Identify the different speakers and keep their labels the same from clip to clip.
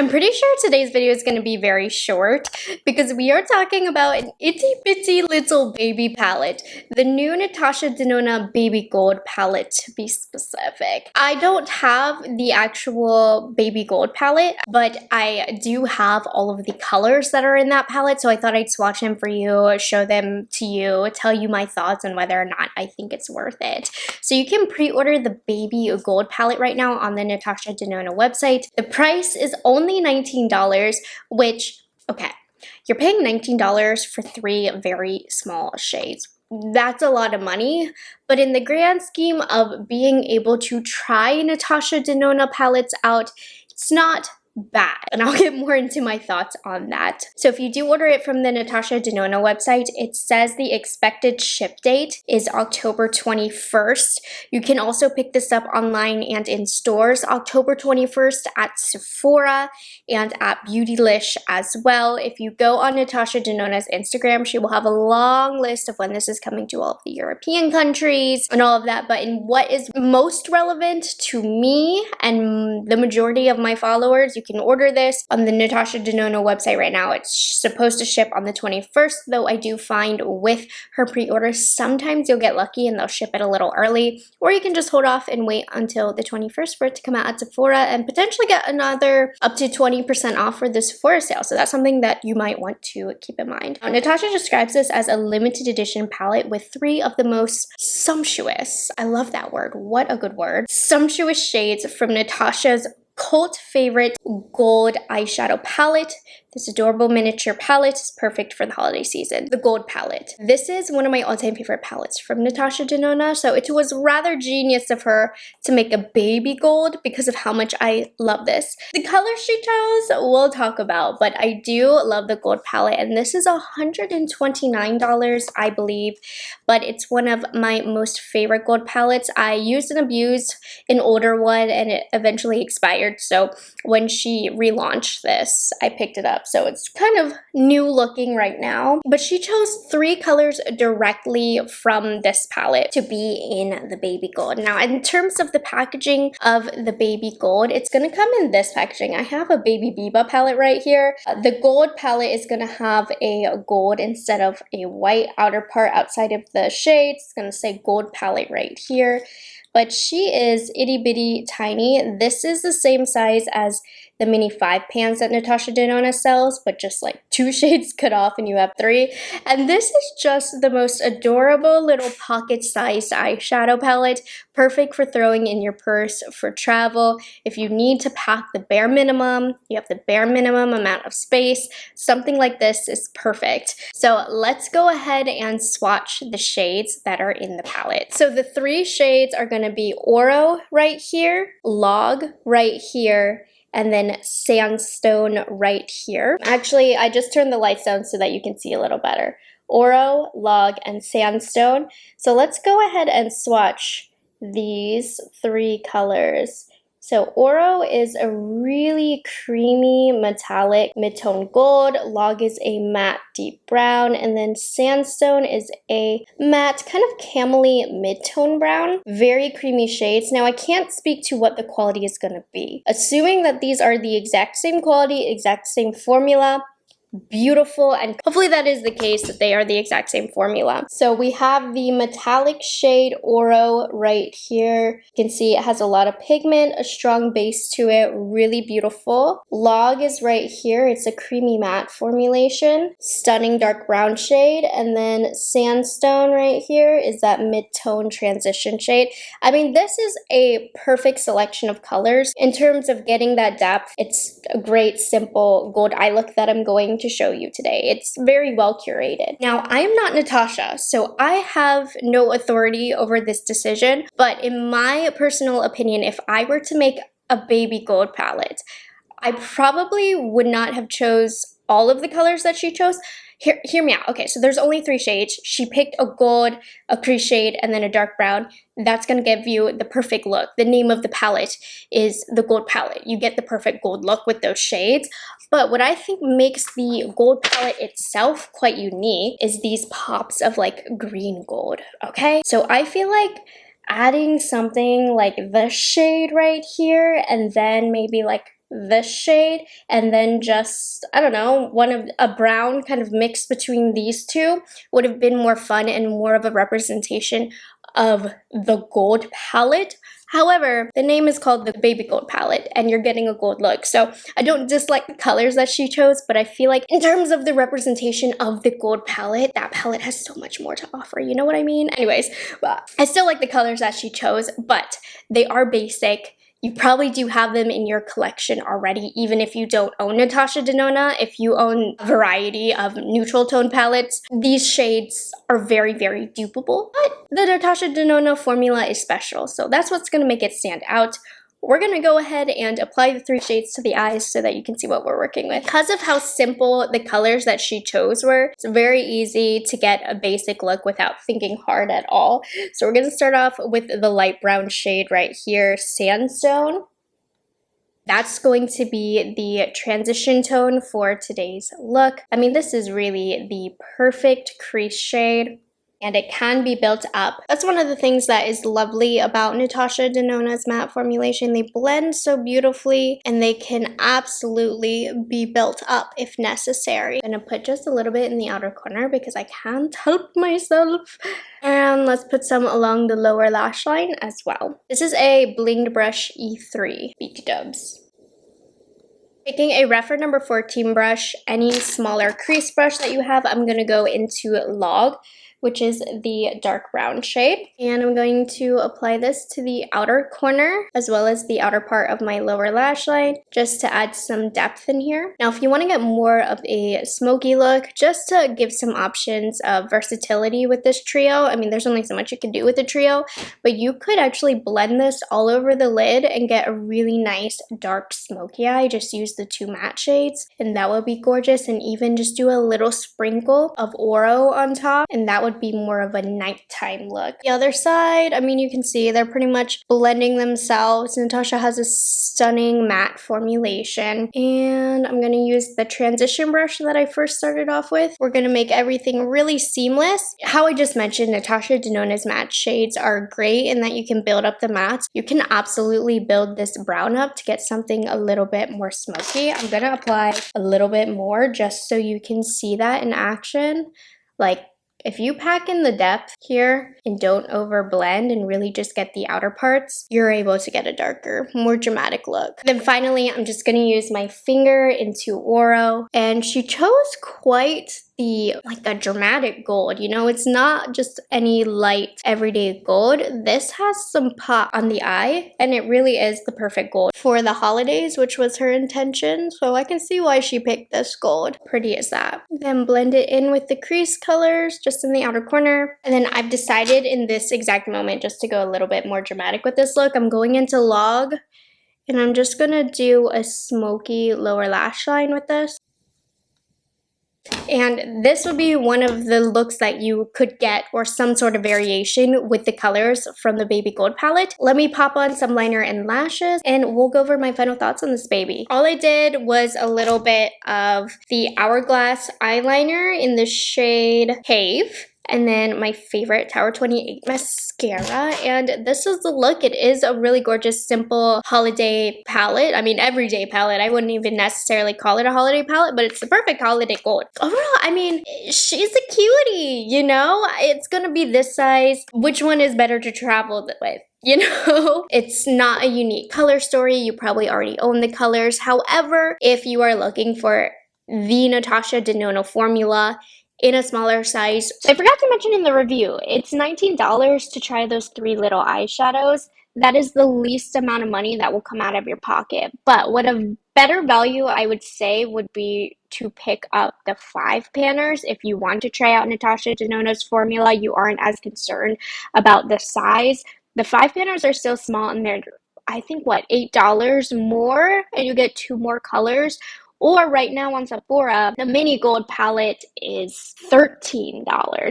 Speaker 1: I'm pretty sure today's video is going to be very short because we are talking about an itty bitty little baby palette, the new Natasha Denona Baby Gold palette to be specific. I don't have the actual Baby Gold palette, but I do have all of the colors that are in that palette, so I thought I'd swatch them for you, show them to you, tell you my thoughts on whether or not I think it's worth it. So you can pre-order the Baby Gold palette right now on the Natasha Denona website. The price is only $19, which, okay, you're paying $19 for 3 very small shades. That's a lot of money, but in the grand scheme of being able to try Natasha Denona palettes out, it's not bad, and I'll get more into my thoughts on that. So if you do order it from the Natasha Denona website, it says the expected ship date is October 21st. You can also pick this up online and in stores October 21st at Sephora and at Beautylish as well. If you go on Natasha Denona's Instagram, she will have a long list of when this is coming to all of the European countries and all of that, but in what is most relevant to me and the majority of my followers, you can order this on the Natasha Denona website right now. It's supposed to ship on the 21st, though I do find with her pre-order, sometimes you'll get lucky and they'll ship it a little early, or you can just hold off and wait until the 21st for it to come out at Sephora and potentially get another up to 20% off for the Sephora sale. So that's something that you might want to keep in mind. Natasha describes this as a limited edition palette with 3 of the most sumptuous, I love that word, what a good word, sumptuous shades from Natasha's cult favorite gold eyeshadow palette. This adorable miniature palette is perfect for the holiday season. The gold palette. This is one of my all-time favorite palettes from Natasha Denona, so it was rather genius of her to make a baby gold because of how much I love this. The color she chose, we'll talk about, but I do love the gold palette, and this is $129, I believe, but it's one of my most favorite gold palettes. I used and abused an older one, and it eventually expired, so when she relaunched this, I picked it up. So it's kind of new looking right now, but she chose 3 colors directly from this palette to be in the baby gold. Now, in terms of the packaging of the baby gold, it's going to come in this packaging. I have a Baby Biba palette right here. The gold palette is going to have a gold instead of a white outer part outside of the shades. It's going to say gold palette right here. But she is itty bitty tiny. This is the same size as the mini 5 pans that Natasha Denona sells, but just like 2 shades cut off and you have 3. And this is just the most adorable little pocket-sized eyeshadow palette, perfect for throwing in your purse for travel. If you need to pack the bare minimum, you have the bare minimum amount of space, something like this is perfect. So let's go ahead and swatch the shades that are in the palette. So the 3 shades are going to be Oro right here, Log right here, and then Sandstone right here. Actually, I just turned the lights down so that you can see a little better. Oro, Log, and Sandstone. So let's go ahead and swatch these 3 colors. So Oro is a really creamy metallic mid-tone gold, Log is a matte deep brown, and then Sandstone is a matte kind of camely mid-tone brown. Very creamy shades. Now I can't speak to what the quality is going to be. Assuming that these are the exact same quality, exact same formula, beautiful, and hopefully that is the case, that they are the exact same formula. So we have the metallic shade Oro right here. You can see it has a lot of pigment, a strong base to it, really beautiful. Log is right here. It's a creamy matte formulation, stunning dark brown shade, and then Sandstone right here is that mid-tone transition shade. I mean, this is a perfect selection of colors. In terms of getting that depth, it's a great simple gold eye look that I'm going to show you today. It's very well curated. Now, I am not Natasha, so I have no authority over this decision, but in my personal opinion, if I were to make a baby gold palette, I probably would not have chose all of the colors that she chose. Hear me out. Okay, so there's only 3 shades. She picked a gold, a crease shade, and then a dark brown. That's going to give you the perfect look. The name of the palette is the gold palette. You get the perfect gold look with those shades. But what I think makes the gold palette itself quite unique is these pops of like green gold, okay? So I feel like adding something like this shade right here and then maybe like this shade, and then just, I don't know, a brown kind of mix between these two would have been more fun and more of a representation of the gold palette. However, the name is called the Baby Gold palette, and you're getting a gold look. So I don't dislike the colors that she chose, but I feel like in terms of the representation of the gold palette, that palette has so much more to offer. You know what I mean? Anyways, but I still like the colors that she chose, but they are basic. You probably do have them in your collection already, even if you don't own Natasha Denona. If you own a variety of neutral tone palettes, these shades are very, very dupable. But the Natasha Denona formula is special, so that's what's going to make it stand out. We're going to go ahead and apply the 3 shades to the eyes so that you can see what we're working with. Because of how simple the colors that she chose were, it's very easy to get a basic look without thinking hard at all. So we're going to start off with the light brown shade right here, Sandstone. That's going to be the transition tone for today's look. I mean, this is really the perfect crease shade, and it can be built up. That's one of the things that is lovely about Natasha Denona's matte formulation. They blend so beautifully, and they can absolutely be built up if necessary. I'm gonna put just a little bit in the outer corner because I can't help myself. And let's put some along the lower lash line as well. This is a Blinged Brush E3 BT Dubs. Taking a Rephr number 14 brush, any smaller crease brush that you have, I'm gonna go into Log, which is the dark brown shade. And I'm going to apply this to the outer corner as well as the outer part of my lower lash line just to add some depth in here. Now, if you want to get more of a smoky look, just to give some options of versatility with this trio, I mean, there's only so much you can do with the trio, but you could actually blend this all over the lid and get a really nice dark smoky eye. Just use the 2 matte shades and that would be gorgeous, and even just do a little sprinkle of Oro on top and that would be more of a nighttime look. The other side, I mean, you can see they're pretty much blending themselves. Natasha has a stunning matte formulation, and I'm going to use the transition brush that I first started off with. We're going to make everything really seamless. How I just mentioned, Natasha Denona's matte shades are great in that you can build up the mattes. You can absolutely build this brown up to get something a little bit more smoky. I'm going to apply a little bit more just so you can see that in action. Like, if you pack in the depth here and don't over blend and really just get the outer parts, you're able to get a darker, more dramatic look. Then finally, I'm just gonna use my finger into Oro, and she chose quite like a dramatic gold, you know, it's not just any light everyday gold. This has some pop on the eye, and it really is the perfect gold for the holidays, which was her intention, so I can see why she picked this gold. Pretty as that. Then blend it in with the crease colors just in the outer corner, and then I've decided in this exact moment just to go a little bit more dramatic with this look. I'm going into Log, and I'm just gonna do a smoky lower lash line with this. And this would be one of the looks that you could get, or some sort of variation with the colors from the Baby Gold palette. Let me pop on some liner and lashes, and we'll go over my final thoughts on this baby. All I did was a little bit of the Hourglass eyeliner in the shade Have, and then my favorite Tower 28 mascara, and this is the look. It is a really gorgeous, simple holiday palette. I mean, everyday palette. I wouldn't even necessarily call it a holiday palette, but it's the perfect holiday gold. Overall, I mean, she's a cutie, you know? It's gonna be this size. Which one is better to travel with? You know, it's not a unique color story. You probably already own the colors. However, if you are looking for the Natasha Denona formula in a smaller size. So I forgot to mention in the review, it's $19 to try those 3 little eyeshadows. That is the least amount of money that will come out of your pocket. But what a better value I would say would be to pick up the 5 panners. If you want to try out Natasha Denona's formula, you aren't as concerned about the size. The 5 panners are still small, and they're, I think, what, $8 more, and you get 2 more colors. Or right now on Sephora, the mini gold palette is $13.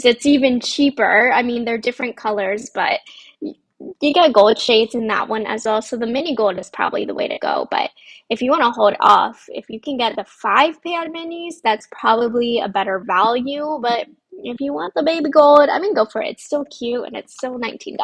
Speaker 1: It's even cheaper. I mean, they're different colors, but you get gold shades in that one as well. So the mini gold is probably the way to go. But if you want to hold off, if you can get the 5 pan minis, that's probably a better value. But if you want the baby gold, I mean, go for it. It's still cute, and it's still $19.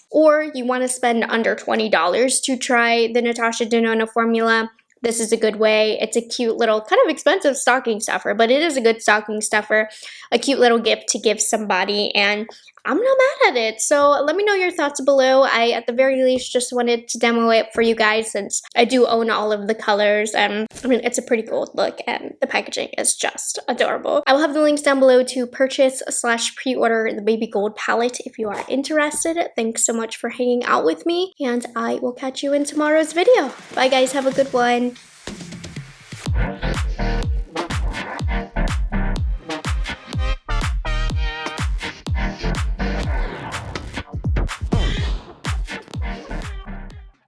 Speaker 1: Or you want to spend under $20 to try the Natasha Denona formula. this is a good way. It's a cute little, kind of expensive stocking stuffer, but it is a good stocking stuffer, a cute little gift to give somebody, and I'm not mad at it. So let me know your thoughts below. I, at the very least, just wanted to demo it for you guys since I do own all of the colors. I mean, it's a pretty cool look and the packaging is just adorable. I will have the links down below to purchase / pre-order the baby gold palette if you are interested. Thanks so much for hanging out with me, and I will catch you in tomorrow's video. Bye guys, have a good one.